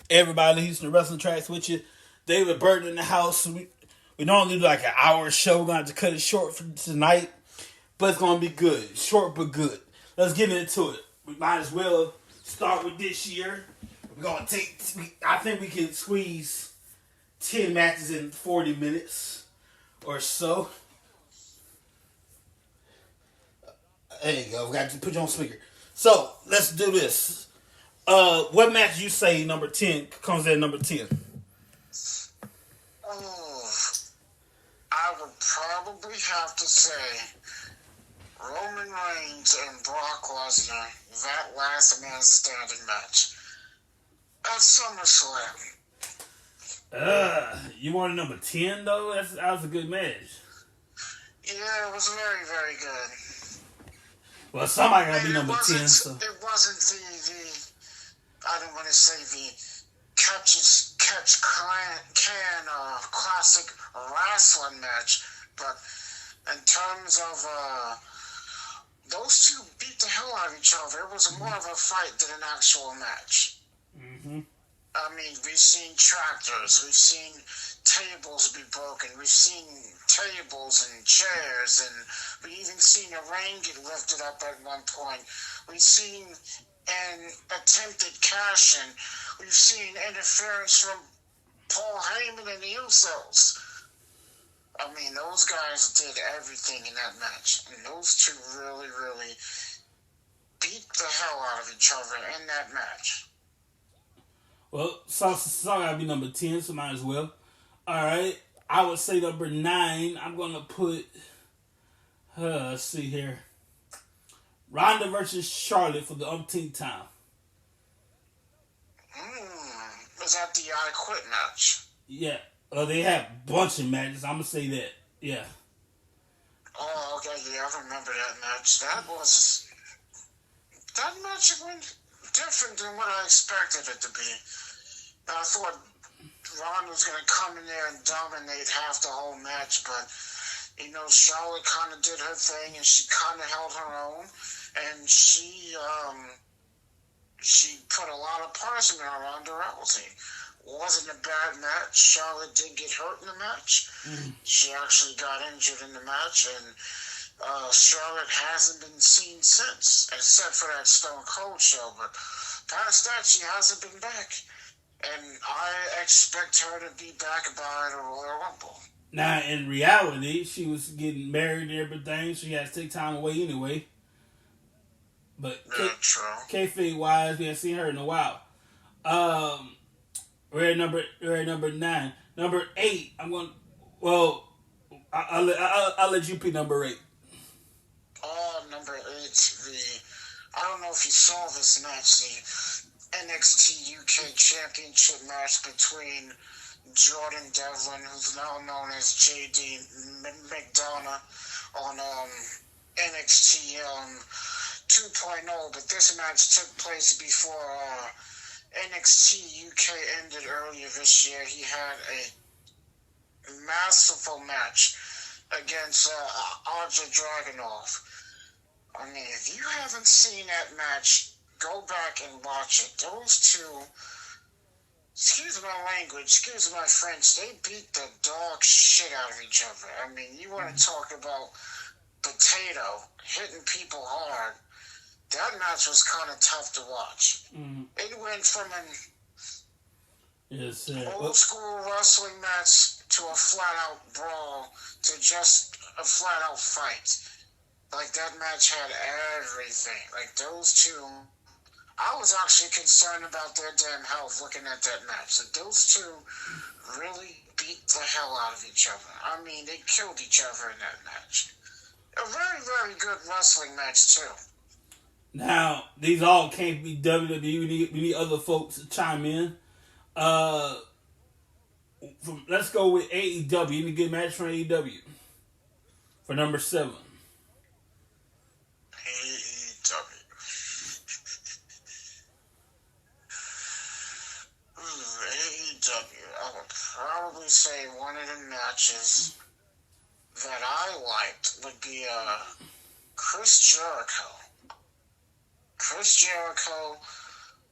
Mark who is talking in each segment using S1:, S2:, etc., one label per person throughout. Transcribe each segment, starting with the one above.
S1: Everybody Houston the Wrestling Tracks with you. David Burton in the house. We normally do like an hour show. We're going to have to cut it short for tonight. But it's going to be good. Short but good. Let's get into it. We might as well start with this year. We're going to take... I think we can squeeze 10 matches in 40 minutes or so. There you go. We got to put you on speaker. So, let's do this. What match you say number 10 comes in number 10?
S2: Oh, I would probably have to say Roman Reigns and Brock Lesnar, that last man standing match at SummerSlam.
S1: You wanted number 10 though? That was a good match.
S2: Yeah, it was very, very good.
S1: Well, somebody gotta be number 10. So.
S2: It wasn't the I don't want to say the catch can classic wrestling match, but in terms of those two beat the hell out of each other. It was more of a fight than an actual match.
S1: Mm-hmm.
S2: I mean, we've seen tractors, we've seen tables be broken, we've seen tables and chairs, and we even seen a ring get lifted up at one point. We've seen an attempted cash-in. We've seen interference from Paul Heyman and the Usos. I mean, those guys did everything in that match, and those two really, really beat the hell out of each other in that match.
S1: Well, so gotta be number 10, so might as well. Alright, I would say number 9, I'm gonna put, let's see here. Ronda versus Charlotte for the umpteenth time.
S2: Was that the I Quit match?
S1: Yeah. They had a bunch of matches. I'm gonna say that. Yeah.
S2: Oh, okay. Yeah, I remember that match. That match went different than what I expected it to be. I thought Ronda was gonna come in there and dominate half the whole match, but Charlotte kind of did her thing, and she kind of held her own, and she put a lot of punishment on Ronda Rousey. Wasn't a bad match. Charlotte did get hurt in the match. She actually got injured in the match, and Charlotte hasn't been seen since, except for that Stone Cold show. But past that, she hasn't been back, and I expect her to be back by the Royal Rumble.
S1: Now, in reality, she was getting married and everything, so she had to take time away anyway. But kayfabe wise, we haven't seen her in a while. We're at number 9. Number 8, I'm going. Well, I'll let you pick number 8.
S2: Number 8. I don't know if you saw this match, the NXT UK Championship match between Jordan Devlin, who's now known as JD McDonough, on NXT 2.0, but this match took place before NXT UK ended earlier this year. He had a masterful match against Aja Dragunov. I mean, if you haven't seen that match, go back and watch it. Those two, excuse my language, excuse my French, they beat the dog shit out of each other. I mean, you want to talk about potato hitting people hard. That match was kind of tough to watch. It went from an old school wrestling match to a flat-out brawl to just a flat-out fight. Like, that match had everything. Like, those two, I was actually concerned about their damn health looking at that match. Like, those two really beat the hell out of each other. I mean, they killed each other in that match. A very, very good wrestling match, too.
S1: Now, these all can't be WWE. We need other folks to chime in. Let's go with AEW. Any good match from AEW for number 7?
S2: AEW. AEW. I would probably say one of the matches that I liked would be Chris Jericho. Chris Jericho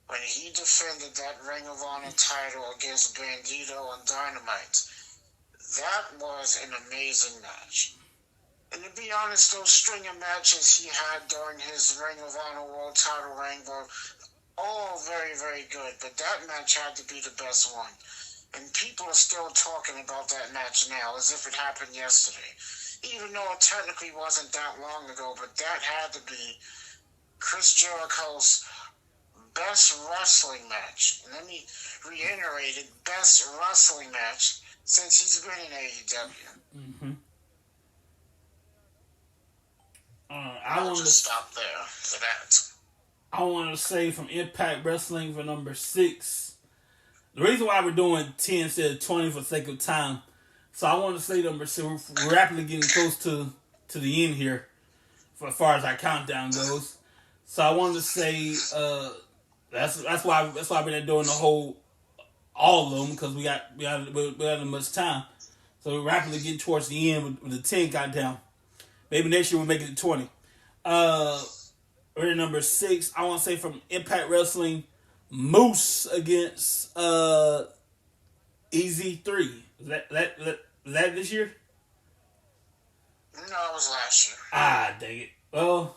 S2: when he defended that Ring of Honor title against Bandito and Dynamite. That was an amazing match. And to be honest, those string of matches he had during his Ring of Honor World title reign were all very, very good. But that match had to be the best one. And people are still talking about that match now as if it happened yesterday. Even though it technically wasn't that long ago, but that had to be Chris Jericho's best wrestling match. And let me reiterate it, best wrestling match since he's been in AEW.
S1: Mm-hmm.
S2: I'll just stop there for that.
S1: I want to say from Impact Wrestling for number 6. The reason why we're doing 10 instead of 20 for the sake of time. So I want to say number 6. We're rapidly getting close to the end here, for as far as our countdown goes. So I wanted to say that's why I've been doing the whole all of them, because we haven't much time. So we're rapidly getting towards the end with the 10 countdown. Maybe next year we'll make it to 20. We're at number 6. I want to say from Impact Wrestling, Moose against EZ3. Is that this year?
S2: No, it was last year.
S1: Dang it. Well,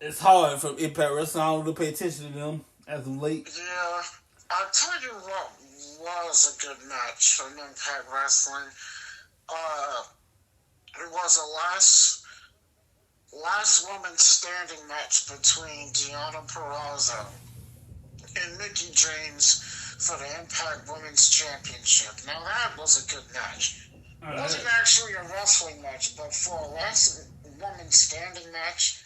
S1: it's hard from Impact Wrestling. I don't really pay attention to them as of late.
S2: Yeah, I'll tell you what was a good match from Impact Wrestling. It was a last woman standing match between Deonna Purrazzo and Mickie James for the Impact Women's Championship. Now that was a good match. It wasn't actually a wrestling match, but for a last woman standing match,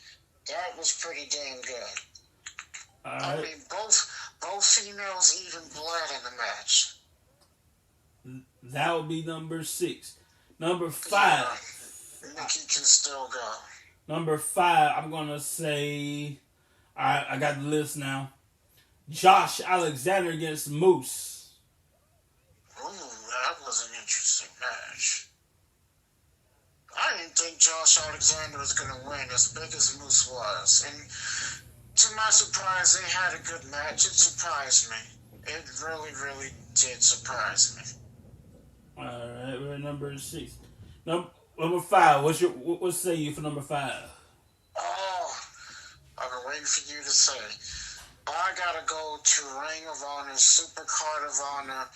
S2: that was pretty damn good. I mean, both females even bled in the match.
S1: That would be number 6. Number 5.
S2: Yeah, Nikki can still go.
S1: Number 5, I'm going to say... Alright, I got the list now. Josh Alexander against Moose.
S2: Ooh, that was an interesting match. I didn't think Josh Alexander was going to win as big as Moose was. And to my surprise, they had a good match. It surprised me. It really, really did surprise me.
S1: Alright, we're at number 6. Number 5, what say you for number 5?
S2: Oh, I've been waiting for you to say. I gotta go to Ring of Honor, Supercard of Honor,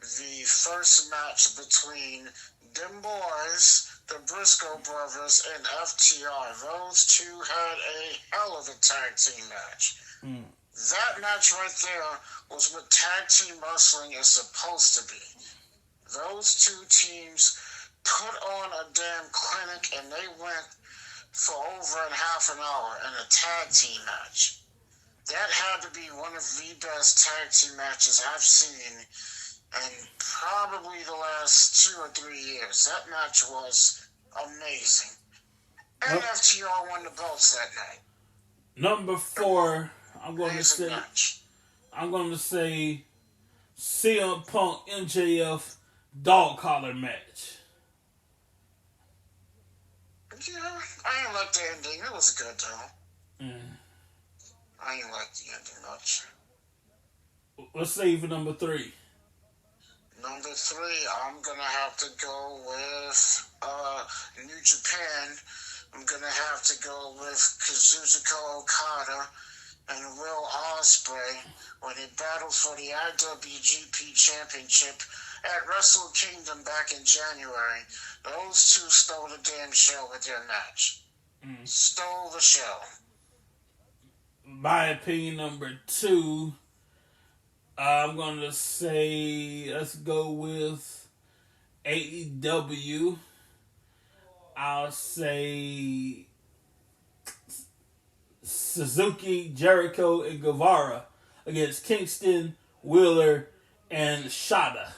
S2: the first match between them boys, the Briscoe brothers, and FTR. Those two had a hell of a tag team match. That match right there was what tag team wrestling is supposed to be. Those two teams put on a damn clinic, and they went for over half an hour in a tag team match. That had to be one of the best tag team matches I've seen in probably the last 2 or 3 years. That match was amazing. And FTR won the belts that night.
S1: Number 4, I'm going
S2: Amazing
S1: to say CM Punk MJF dog collar match.
S2: Yeah, I didn't like the ending. It was good though. I didn't like the ending much.
S1: Let's say for number 3.
S2: Number 3, I'm gonna have to go with New Japan. I'm gonna have to go with Kazuchika Okada and Will Ospreay when they battled for the IWGP Championship at Wrestle Kingdom back in January. Those two stole the damn show with their match. Stole the show.
S1: My opinion, number 2, I'm going to say, let's go with AEW. I'll say Suzuki, Jericho, and Guevara against Kingston, Wheeler, and Shada.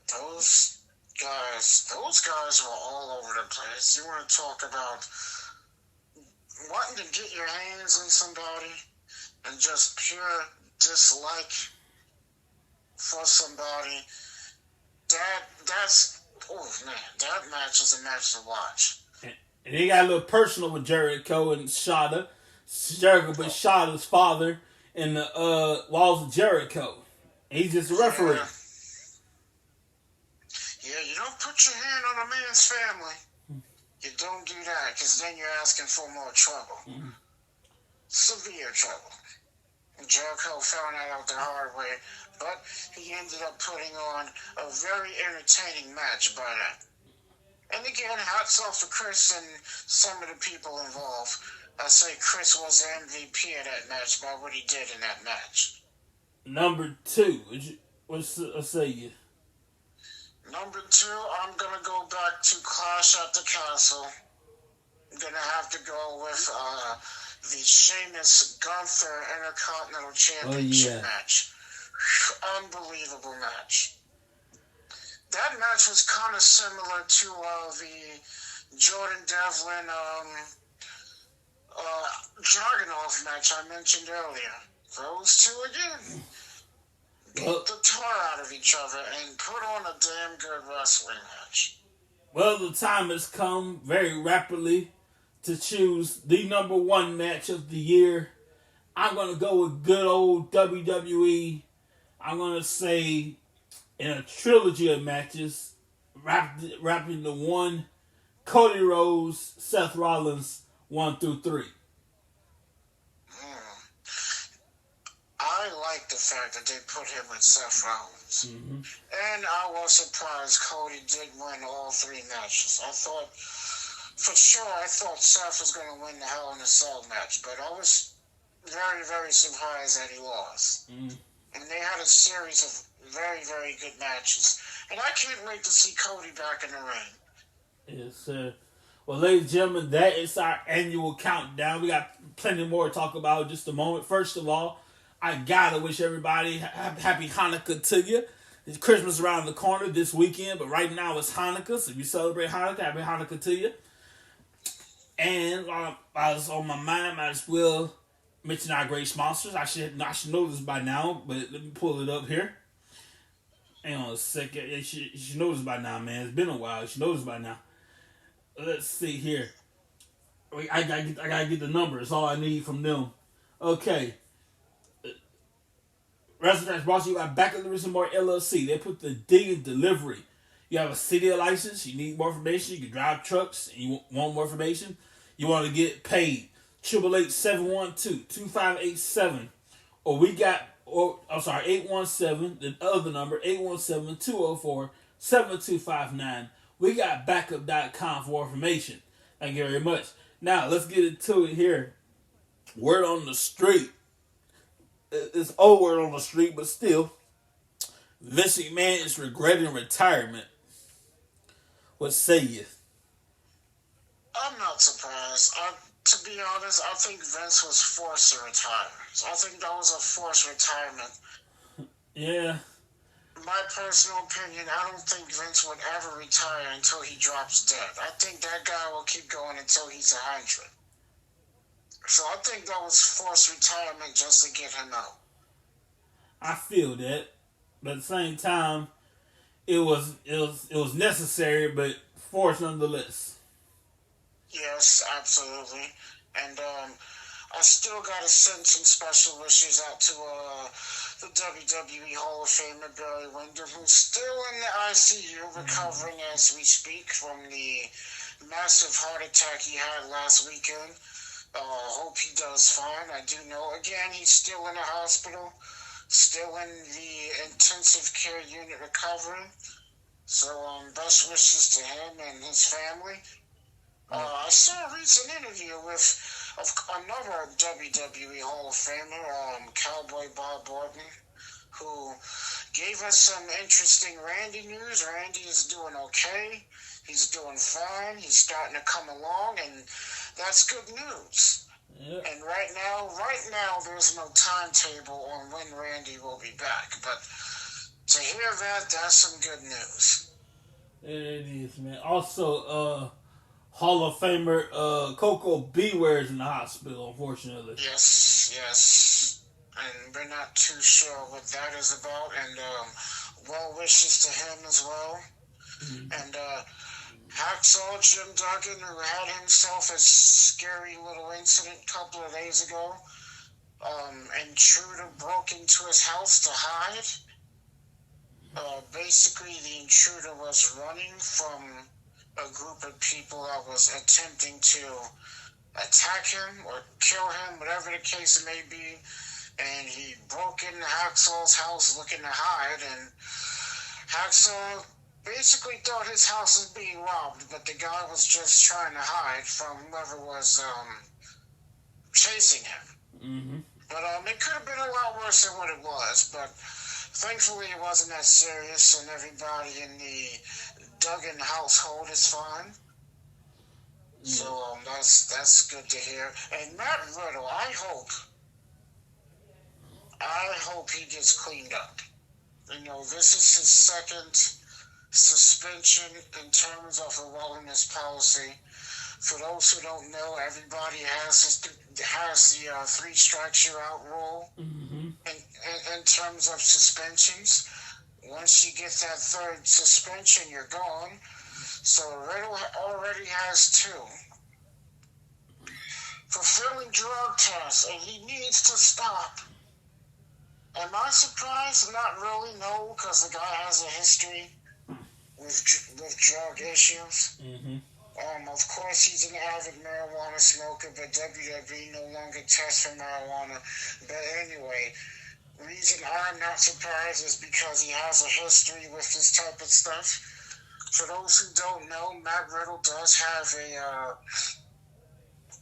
S2: Those guys were all over the place. You want to talk about wanting to get your hands on somebody and just pure dislike for somebody. That match is a match to watch.
S1: And they got a little personal with Jericho and Shada. Jericho but shot his father in the walls of Jericho. And he's just a referee.
S2: Yeah, you don't put your hand on a man's family. You don't do that, because then you're asking for more trouble. Severe trouble. Jericho found that out the hard way, but he ended up putting on a very entertaining match by that. And again, hats off to Chris and some of the people involved. I say Chris was the MVP of that match by what he did in that match.
S1: Number 2, what's say you?
S2: Number 2, I'm going to go back to Clash at the Castle. I'm going to have to go with the Sheamus Gunther Intercontinental Championship match. Unbelievable match. That match was kind of similar to the Jordan Devlin Dragunov match I mentioned earlier. Those two again beat the tar out of each other and put on a damn good wrestling match.
S1: Well, the time has come very rapidly to choose the number 1 match of the year. I'm going to go with good old WWE. I'm going to say in a trilogy of matches, wrapping the 1, Cody Rhodes, Seth Rollins, 1 through 3.
S2: I like the fact that they put him with Seth Rollins. And I was surprised Cody did win all 3 matches. I thought Seth was going to win the Hell in a Cell match, but I was very, very surprised that he lost. And they had a series of very, very good matches. And I can't wait to see Cody back in the ring.
S1: Yes, sir. Well, ladies and gentlemen, that is our annual countdown. We got plenty more to talk about in just a moment. First of all, I gotta wish everybody happy Hanukkah to you. It's Christmas around the corner this weekend, but right now it's Hanukkah, so if you celebrate Hanukkah, happy Hanukkah to you. And while I was on my mind, I just will mention our great sponsors. I should know this by now, but let me pull it up here. Hang on a second. You should know this by now, man. It's been a while. You should know this by now. Let's see here. I gotta get the number. It's all I need from them. Okay. Restaurants brought to you by Back of the Recent More LLC. They put the D in delivery. You have a city license. You need more information. You can drive trucks and you want more information. You want to get paid. 888-712-2587. Or 817, the other number, 817-204-7259. We got backup.com for more information. Thank you very much. Now, let's get into it here. Word on the street. It's old word on the street, but still. Vince McMahon is regretting retirement. What say you?
S2: I'm not surprised. To be honest, I think Vince was forced to retire. So I think that was a forced retirement.
S1: Yeah.
S2: My personal opinion, I don't think Vince would ever retire until he drops dead. I think that guy will keep going until he's 100. So I think that was forced retirement just to get him out.
S1: I feel that, but at the same time, it was necessary, but forced nonetheless.
S2: Yes, absolutely. And I still gotta send some special wishes out to the WWE Hall of Famer Barry Windham, who's still in the ICU recovering as we speak from the massive heart attack he had last weekend. Hope he does fine. I do know, again, he's still in the hospital, still in the intensive care unit recovering. So best wishes to him and his family. I saw a recent interview with another WWE Hall of Famer, Cowboy Bob Orton, who gave us some interesting Randy news. Randy is doing okay. He's doing fine. He's starting to come along, and that's good news.
S1: Yep.
S2: And right now, there's no timetable on when Randy will be back. But to hear that, that's some good news.
S1: It is, man. Also, Hall of Famer Coco Beware is in the hospital, unfortunately.
S2: Yes. And we're not too sure what that is about. And well wishes to him as well. Mm-hmm. And Hacksaw Jim Duggan, who had himself a scary little incident a couple of days ago. Intruder broke into his house to hide. Basically, the intruder was running from a group of people that was attempting to attack him or kill him, whatever the case may be. And he broke into Hacksaw's house looking to hide, and Hacksaw basically thought his house was being robbed, but the guy was just trying to hide from whoever was chasing him.
S1: Mm-hmm.
S2: But it could have been a lot worse than what it was, but thankfully it wasn't that serious, and everybody in the Duggan household is fine. So that's good to hear. And Matt Riddle, I hope he gets cleaned up. You know, this is his second suspension in terms of a wellness policy. For those who don't know, everybody has the 3 strikes you're out rule in terms of suspensions. Once you get that 3rd suspension, you're gone. So Riddle already has 2. For failing drug tests, and he needs to stop. Am I surprised? Not really, no, because the guy has a history with drug issues.
S1: Mm-hmm.
S2: Of course, he's an avid marijuana smoker, but WWE no longer tests for marijuana. But anyway, reason I'm not surprised is because he has a history with this type of stuff. For those who don't know, Matt Riddle does have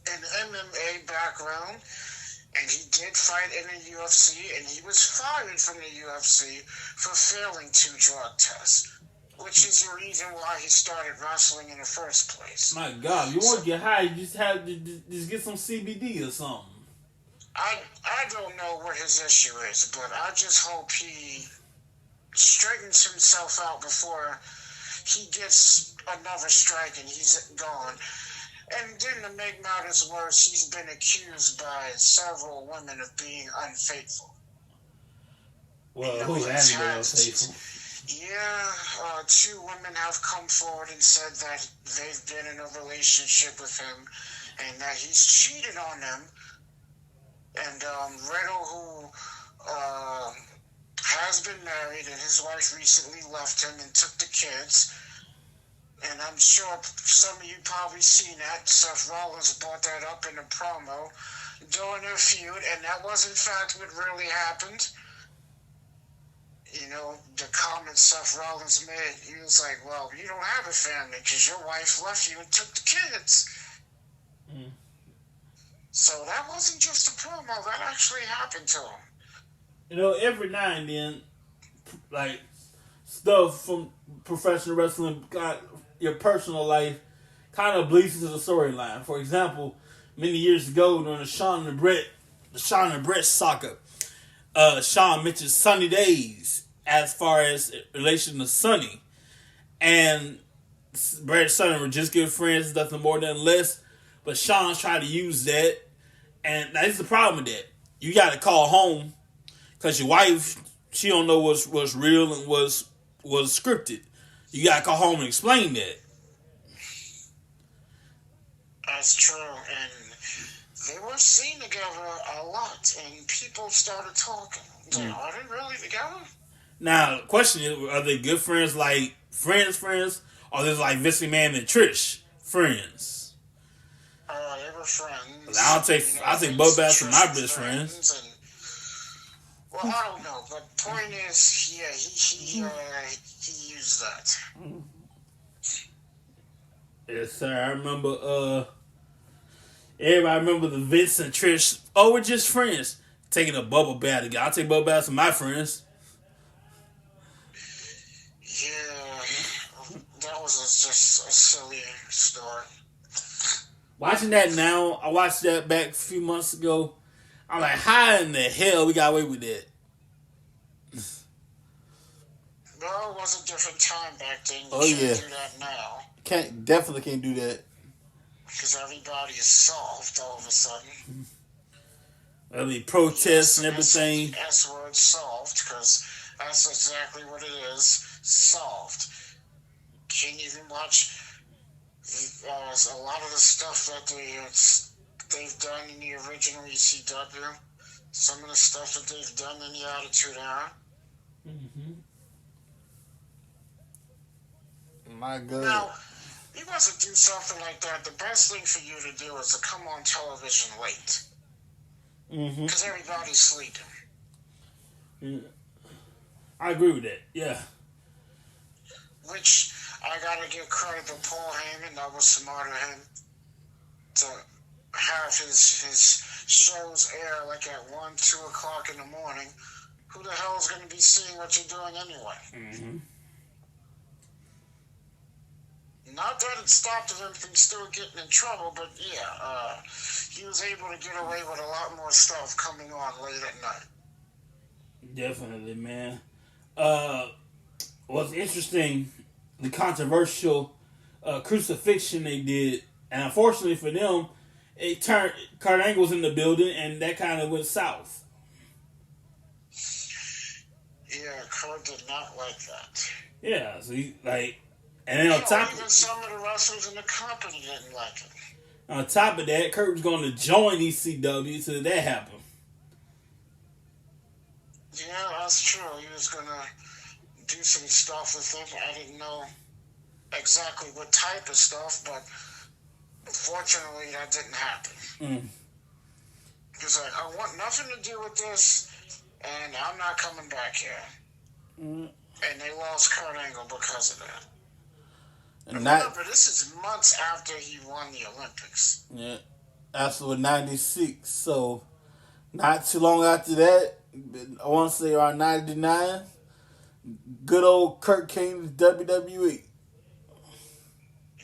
S2: an MMA background, and he did fight in the UFC, and he was fired from the UFC for failing 2 drug tests, which is the reason why he started wrestling in the first place.
S1: My God, you want to get high, you just have to just get some CBD or something.
S2: I don't know what his issue is, but I just hope he straightens himself out before he gets another strike and he's gone. And then to make matters worse, he's been accused by several women of being unfaithful.
S1: Well, who hasn't been unfaithful?
S2: Yeah, 2 women have come forward and said that they've been in a relationship with him and that he's cheated on them. And Riddle, who has been married, and his wife recently left him and took the kids. And I'm sure some of you probably seen that. Seth Rollins brought that up in a promo during their feud, and that was in fact what really happened. You know, the comment Seth Rollins made, he was like, well, you don't have a family because your wife left you and took the kids. Mm. So that wasn't just a promo, that actually happened to him.
S1: You know, every now and then, like, stuff from professional wrestling, your personal life, kind of bleeds into the storyline. For example, many years ago during the Shawn and Brett saga, Shawn mentioned Sunny Days as far as relation to Sunny. And Brett and Sunny were just good friends, nothing more than less. But Shawn tried to use that. And that's the problem with that. You got to call home because your wife, she don't know what's real and was scripted. You got to call home and explain that.
S2: That's true. And they were seen together a lot. And people started talking. Are they really together?
S1: Now, the question is, are they good friends, like friends? Or are they like Vince McMahon and Trish, friends?
S2: They were friends.
S1: I'll take Bo Bass and my best friends.
S2: Well, I don't know, but point is, yeah, he used that.
S1: Yes, sir. I remember. Everybody remember the Vince and Trish. Oh, we're just friends. Taking a bubble bath together. I'll take bubble baths with my friends.
S2: Yeah, that was just a silly story.
S1: Watching that now, I watched that back a few months ago. I'm like, how in the hell we got away with that?
S2: Well, it was a different time back then.
S1: You can't
S2: do that now.
S1: Definitely can't do that.
S2: Because everybody is soft all of a sudden.
S1: I mean, protests and everything.
S2: S-word, soft, because that's exactly what it is. Soft. Can't even watch A lot of the stuff that they've done in the original ECW, some of the stuff that they've done in the Attitude Era.
S1: Mm-hmm. My God.
S2: Now, you want to do something like that, the best thing for you to do is to come on television late. Because everybody's sleeping.
S1: Yeah. I agree with that, yeah.
S2: Which, I gotta give credit to Paul Heyman, that was smart of him, to have his shows air like at 1, 2 o'clock in the morning. Who the hell is going to be seeing what you're doing anyway?
S1: Mm-hmm.
S2: Not that it stopped him from still getting in trouble, but yeah, he was able to get away with a lot more stuff coming on late at night.
S1: Definitely, man. What's interesting, the controversial crucifixion they did, and unfortunately for them, it turned Kurt Angle's in the building, and that kind of went south.
S2: Yeah, Kurt did not like that.
S1: Yeah, so he and then on top
S2: even some of the wrestlers in the company didn't like it.
S1: On top of that, Kurt was going to join ECW, so that happened.
S2: Yeah, that's true. He was going to do some stuff with it. I didn't know exactly what type of stuff, but fortunately that didn't happen. Because I want nothing to do with this, and I'm not coming back here. And they lost Kurt Angle because of that. And remember, this is months after he won the Olympics.
S1: Yeah, after 96. So, not too long after that, I want to say around 99, good old Kurt came to WWE.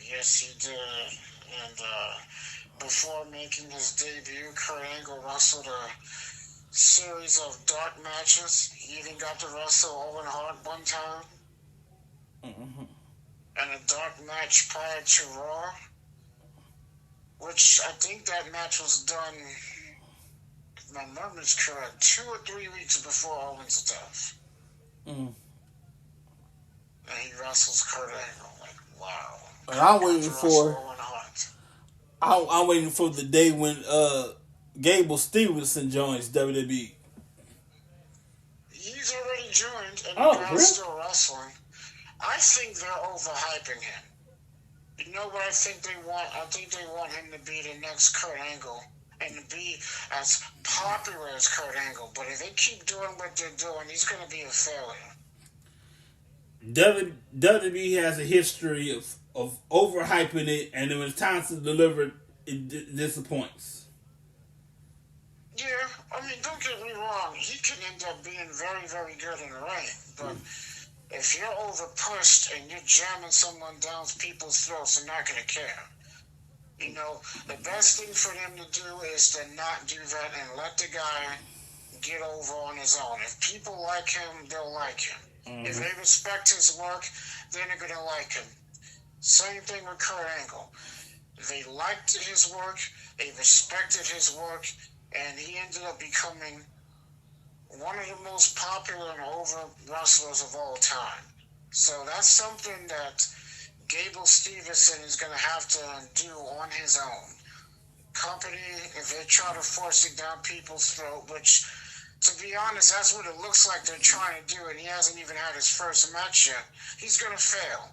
S2: Yes, he did. And before making his debut, Kurt Angle wrestled a series of dark matches. He even got to wrestle Owen Hart one time.
S1: Mm-hmm.
S2: And a dark match prior to Raw, which I think that match was done, if my memory's correct, 2 or 3 weeks before Owen's death. And he wrestles Kurt Angle. Like, wow.
S1: And I'm waiting for the day when Gable Stevenson joins WWE.
S2: He's already joined, and the guy's still wrestling. I think they're overhyping him. You know what I think they want? I think they want him to be the next Kurt Angle and to be as popular as Kurt Angle. But if they keep doing what they're doing, he's going to be a failure.
S1: WWE has a history of overhyping it, and when it's time to deliver, it disappoints.
S2: Yeah, I mean, don't get me wrong. He can end up being very, very good in the ring, but if you're over-pushed and you're jamming someone down people's throats, they're not going to care. You know, the best thing for them to do is to not do that and let the guy get over on his own. If people like him, they'll like him. If they respect his work, then they're going to like him. Same thing with Kurt Angle. They liked his work, they respected his work, and he ended up becoming one of the most popular and over wrestlers of all time. So that's something that Gable Stevenson is going to have to do on his own. Company, if they try to force it down people's throat, which, to be honest, that's what it looks like they're trying to do, and he hasn't even had his first match yet, he's going to fail.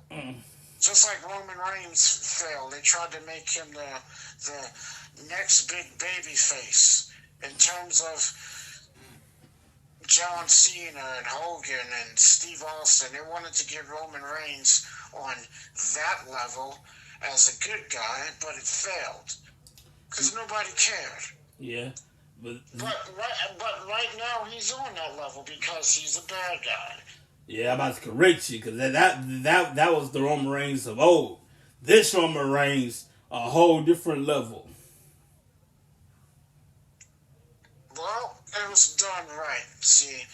S2: Just like Roman Reigns failed. They tried to make him the next big baby face in terms of John Cena and Hogan and Steve Austin. They wanted to get Roman Reigns on that level as a good guy, but it failed because nobody cared.
S1: Yeah, but
S2: right now he's on that level because he's a bad guy.
S1: Yeah, I'm about to correct you because that was the Roman Reigns of old. This Roman Reigns a whole different level.
S2: Well, it was done right. See,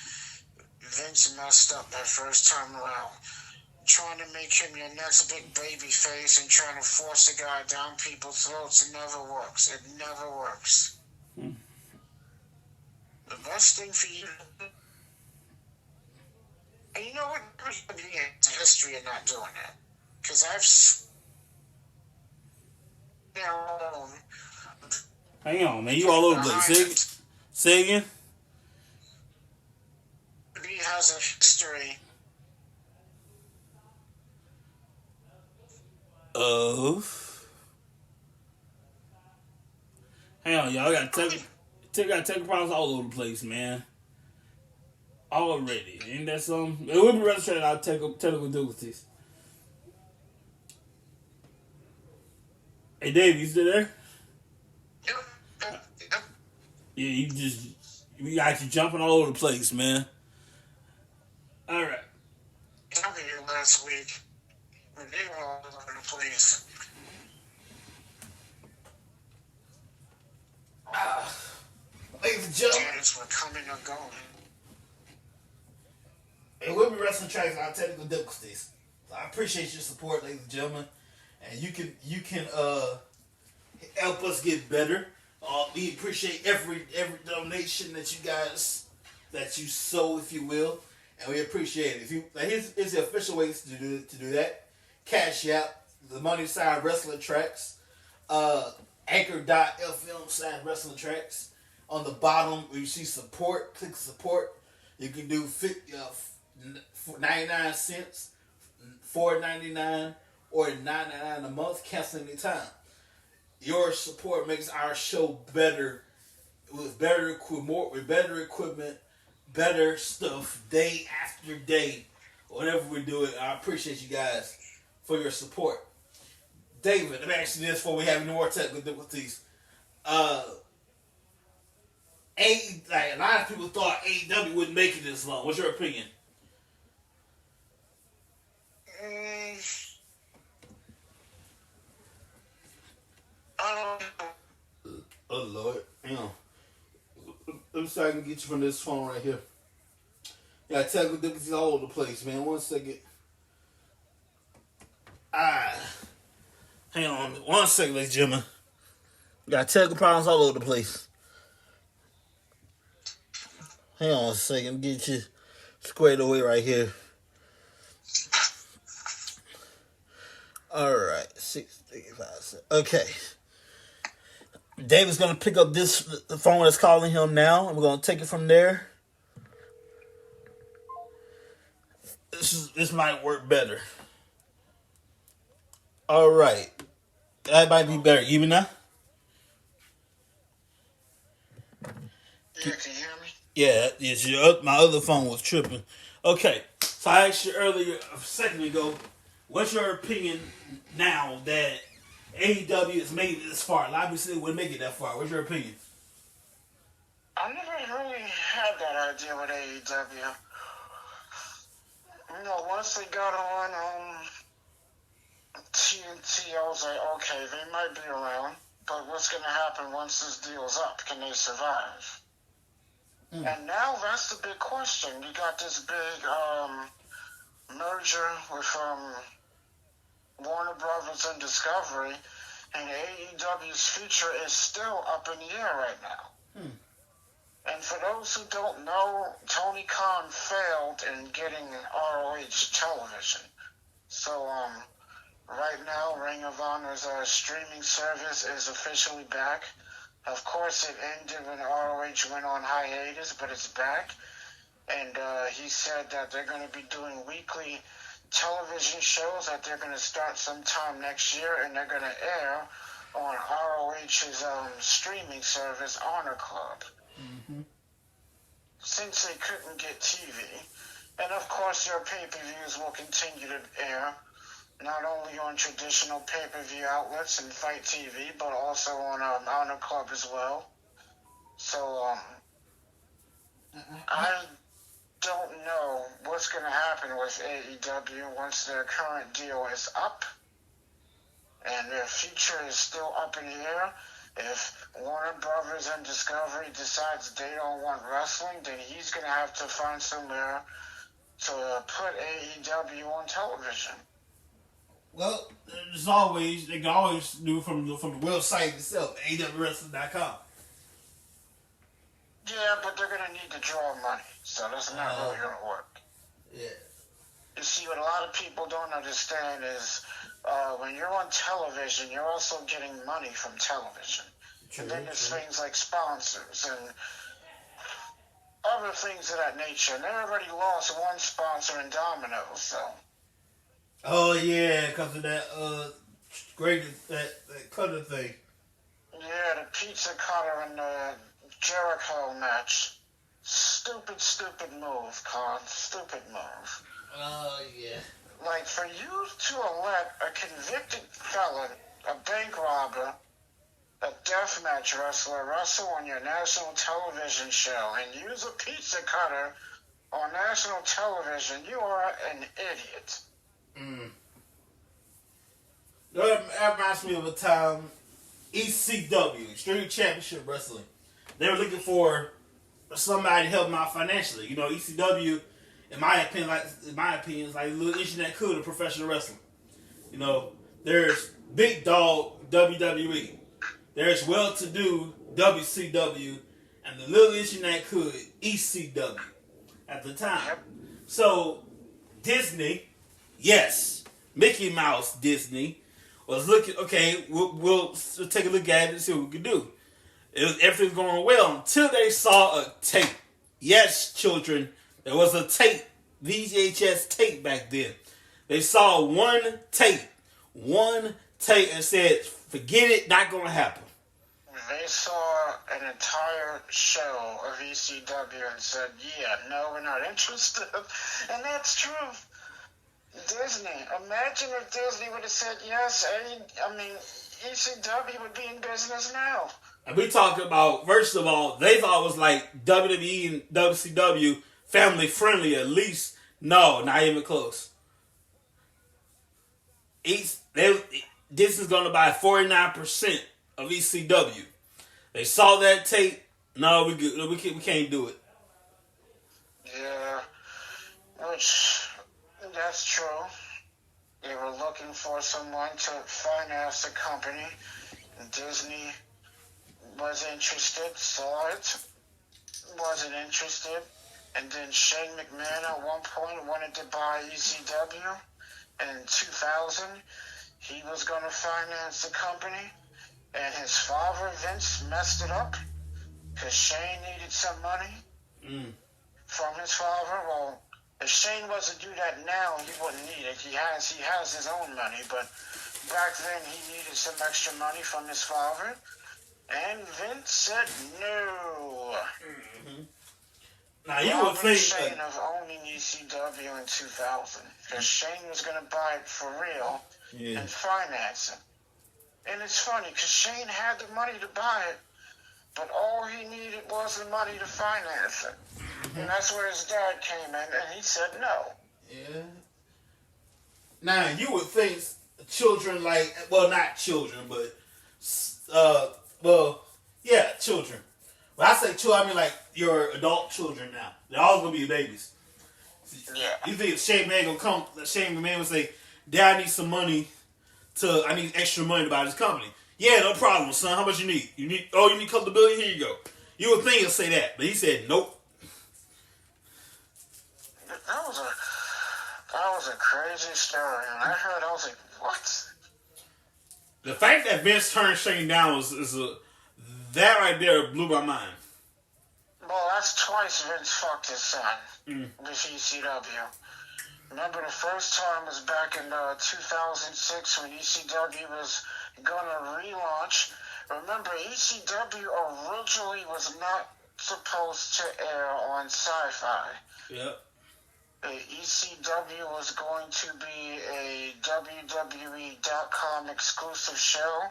S2: Vince messed up that first time around. Trying to make him your next big baby face and trying to force a guy down people's throats, it never works. It never works. The best thing for you to do, and you know what? There's a history of not doing that. Because their own.
S1: Hang on, man. You all over the place. Say again?
S2: WWE has a history
S1: of. Hang on, y'all. Got technical problems all over the place, man. Already. Ain't that something? It would be registered out technical difficulties. Hey, Dave, you still there?
S2: Yep.
S1: Yeah, we got you jumping all over the place, man. All right.
S2: I'll be here last week. They were all over the place.
S1: Ladies and gentlemen,
S2: Janets were coming or going.
S1: it will be wrestling tracks out technical difficulties. So I appreciate your support, ladies and gentlemen, and you can help us get better. We appreciate every donation that you sow, if you will, and we appreciate it. Here's the official ways to do that. Cash App, the money sign wrestling tracks, anchor.fm /wrestling tracks. On the bottom where you see support, click support. You can do 99 cents, $4.99, or $9.99 a month. Cancel any time. Your support makes our show better, with better equipment, better stuff, day after day. Whenever we do it, I appreciate you guys for your support. David, let me ask you this before we have any more technical difficulties. A lot of people thought AEW wouldn't make it this long. What's your opinion?
S2: I don't know.
S1: Oh Lord, hang on. Let me see if I can get you from this phone right here. Yeah, technical difficulties all over the place, man. 1 second. Hang on 1 second, ladies and gentlemen. Got technical problems all over the place. Hang on a second, get you squared away right here. All right, 6:35. Okay. David's gonna pick up the phone that's calling him now, and we're gonna take it from there. This might work better. All right, that might be better. Even now?
S2: Yeah, can you hear me?
S1: Yeah, yes. My other phone was tripping. Okay, so I asked you earlier, a second ago, what's your opinion now that AEW has made it this far? A lot of people said it wouldn't make it that far. What's your opinion?
S2: I never really had that idea with AEW. Once they got on TNT, I was like, okay, they might be around, but what's going to happen once this deal's up? Can they survive? And now that's the big question. You got this big merger with Warner Brothers and Discovery, and AEW's future is still up in the air right now. And for those who don't know, Tony Khan failed in getting ROH television. So right now, Ring of Honor's streaming service is officially back. Of course, it ended when ROH went on hiatus, but it's back. And he said that they're going to be doing weekly television shows that they're going to start sometime next year, and they're going to air on ROH's streaming service, Honor Club. Since they couldn't get TV. And of course, their pay-per-views will continue to air, not only on traditional pay-per-view outlets and Fight TV, but also on Honor Club as well. So, I don't know what's going to happen with AEW once their current deal is up, and their future is still up in the air. If Warner Brothers and Discovery decides they don't want wrestling, then he's going to have to find somewhere to put AEW on television.
S1: Well, they can always do from the website itself, AEWWrestling.com.
S2: Yeah, but they're going to need to draw money, so that's not really going to work.
S1: Yeah.
S2: You see, what a lot of people don't understand is when you're on television, you're also getting money from television.
S1: True,
S2: And then there's
S1: true.
S2: things like sponsors and other things of that nature. And they already lost one sponsor in Domino's, so.
S1: Oh yeah, because of that that cutter thing.
S2: Yeah, the pizza cutter and the Jericho match. Stupid move, Con. Stupid move.
S1: Oh yeah.
S2: Like, for you to let a convicted felon, a bank robber, a deathmatch wrestler wrestle on your national television show and use a pizza cutter on national television, you are an idiot.
S1: Mm. That reminds me of a time ECW, Extreme Championship Wrestling. They were looking for somebody to help them out financially. You know, ECW, in my opinion, is like a little internet cool to professional wrestling. You know, there's big dog WWE. There's well-to-do WCW, and the little internet could ECW at the time.
S2: Yep.
S1: So Disney, yes, Mickey Mouse Disney was looking. Okay, we'll take a look at it and see what we can do. Everything's going well until they saw a tape. Yes, children, there was a tape, VHS tape back then. They saw one tape, and said, "Forget it, not gonna happen."
S2: They saw an entire show of ECW and said, yeah, no, we're not interested. And that's true. Disney. Imagine if Disney would have said yes. ECW would be in business now.
S1: And we talking about, first of all, they thought it was like WWE and WCW family friendly at least. No, not even close. This is going to buy 49% of ECW. They saw that tape. No, we can't do it.
S2: Yeah, which, that's true. They were looking for someone to finance the company. And Disney was interested, saw it, wasn't interested. And then Shane McMahon at one point wanted to buy ECW. And in 2000, he was going to finance the company. And his father, Vince, messed it up because Shane needed some money from his father. Well, if Shane was to do that now, he wouldn't need it. He has his own money, but back then he needed some extra money from his father. And Vince said no.
S1: Mm-hmm. Now you would think
S2: Shane of owning ECW in 2000 because Shane was going to buy it for real and finance it. And it's funny because Shane had the money to buy it, but all he needed was the money to finance it. Mm-hmm. And that's where his dad came in, and he said no.
S1: Yeah. Now, you would think children not children, but, children. When I say children, I mean like your adult children now. They're all going to be babies.
S2: Yeah.
S1: You think Shane McMahon going to come, Shane McMahon would say, Dad, I need some money. I need extra money to buy this company. Yeah, no problem, son. How much you need? You need a couple of billion? Here you go. You would think he'll say that, but he said nope.
S2: That was a crazy story. And I heard, I was like, what?
S1: The fact that Vince turned Shane down that right there blew my mind.
S2: Well, that's twice Vince fucked his son with ECW. Remember the first time was back in 2006 when ECW was going to relaunch. Remember, ECW originally was not supposed to air on Sci-Fi.
S1: Yep.
S2: ECW was going to be a WWE.com exclusive show.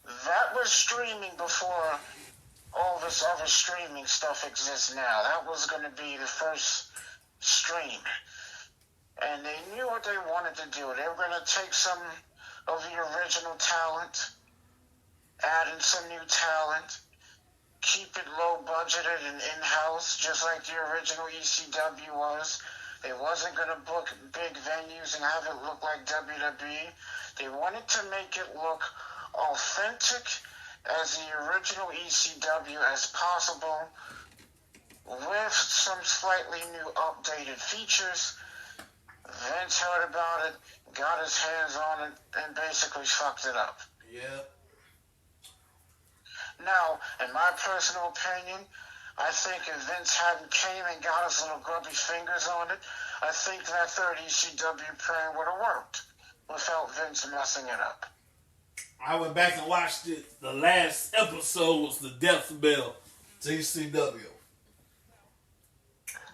S2: That was streaming before all this other streaming stuff exists now. That was going to be the first stream. And they knew what they wanted to do. They were going to take some of the original talent, add in some new talent, keep it low budgeted and in-house, just like the original ECW was. They wasn't going to book big venues and have it look like WWE. They wanted to make it look authentic as the original ECW as possible, with some slightly new updated features. Vince heard about it, got his hands on it, and basically fucked it up.
S1: Yeah.
S2: Now, in my personal opinion, I think if Vince hadn't came and got his little grubby fingers on it, I think that third ECW plan would have worked without Vince messing it up.
S1: I went back and watched it. The last episode was the death bell to ECW.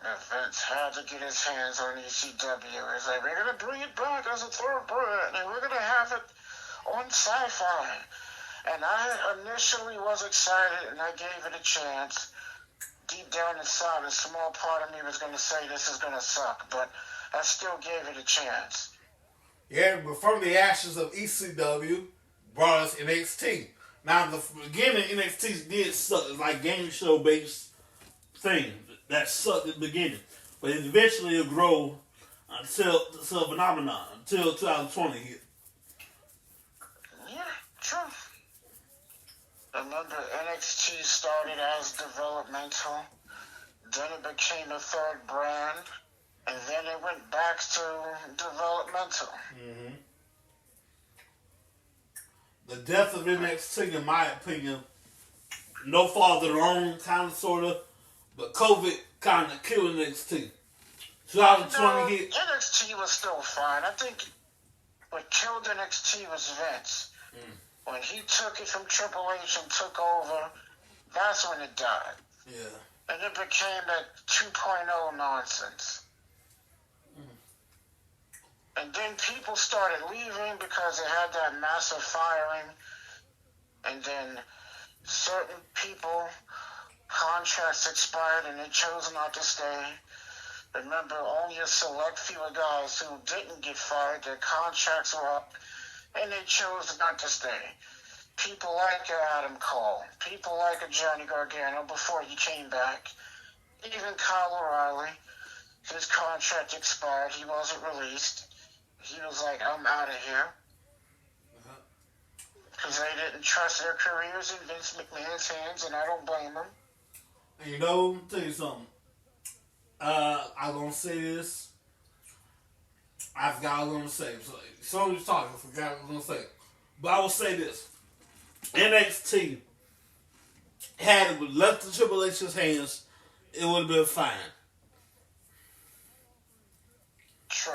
S2: If Vince had to get his hands on ECW, he's like, we're going to bring it back as a thoroughbred, and we're going to have it on Sci-Fi. And I initially was excited, and I gave it a chance. Deep down inside, a small part of me was going to say this is going to suck, but I still gave it a chance.
S1: Yeah, but from the ashes of ECW, brought us NXT. Now, the beginning NXT did suck. It's like game show based thing that sucked at the beginning, but eventually it'll grow until a phenomenon until 2020 hit.
S2: Yeah, true. Remember, NXT started as developmental, then it became a third brand, and then it went back to developmental.
S1: Mm-hmm. The death of NXT, in my opinion, no fault of their own, kind of, sort of, but COVID kind of killed NXT. 2020 hit.
S2: NXT was still fine. I think what killed NXT was Vince. When he took it from Triple H and took over, that's when it died.
S1: Yeah.
S2: And it became that 2.0 nonsense. And then people started leaving because they had that massive firing. And then certain people, contracts expired and they chose not to stay. Remember, only a select few of guys who didn't get fired, their contracts were up, and they chose not to stay. People like Adam Cole, people like Johnny Gargano before he came back, even Kyle O'Reilly, his contract expired, he wasn't released. He was like, I'm out of here. Because they didn't trust their careers in Vince McMahon's hands, and I don't blame them.
S1: And you know, let me tell you something. I'm going to say this. I forgot what I was going to say. So, someone was talking, I forgot what I was going to say. But I will say this. NXT, had it left in Triple H's hands, it would have been fine.
S2: True.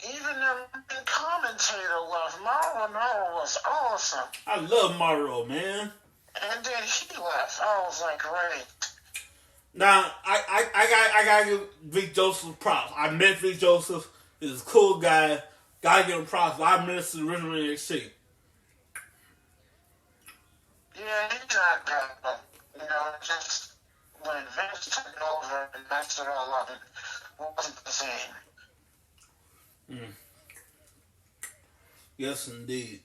S2: Even the commentator left. Mauro was awesome.
S1: I love Mauro, man.
S2: And then he left. I was like, great.
S1: Now, I gotta give Vic Joseph props. I met Vic Joseph. He's a cool guy. Gotta give him props. I missed the original NXT.
S2: Yeah, he's not bad, but, just when Vince took over and messed it all up, it wasn't the same.
S1: Yes, indeed.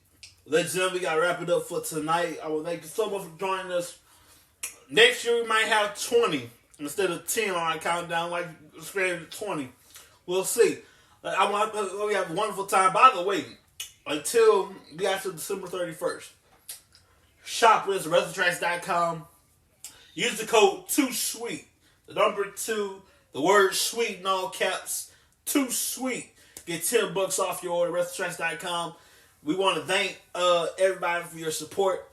S1: Ladies and gentlemen, we gotta wrap it up for tonight. I will thank you so much for joining us. Next year, we might have 20 instead of 10 on our countdown, like expanded to 20. We'll see. We have a wonderful time. By the way, until we got to December 31st, shop with WrestlingTracks.com. Use the code 2SWEET. The number 2, the word sweet in all caps. 2SWEET. Get $10 off your order. WrestlingTracks.com. We want to thank everybody for your support.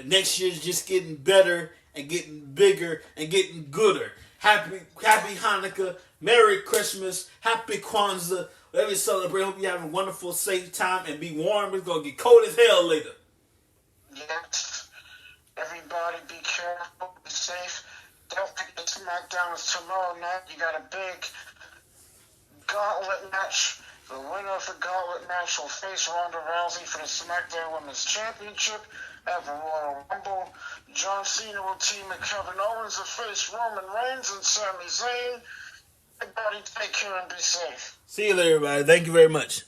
S1: Next year's just getting better and getting bigger and getting gooder. Happy Hanukkah, Merry Christmas, Happy Kwanzaa. Whatever you celebrate, hope you have a wonderful, safe time and be warm. It's going to get cold as hell later.
S2: Yes. Everybody be careful, be safe. Don't forget SmackDown is tomorrow night. You got a big gauntlet match. The winner of the gauntlet match will face Ronda Rousey for the SmackDown Women's Championship at the Royal Rumble. John Cena will team with Kevin Owens to face Roman Reigns and Sami Zayn. Everybody take care and be safe.
S1: See you later, everybody. Thank you very much.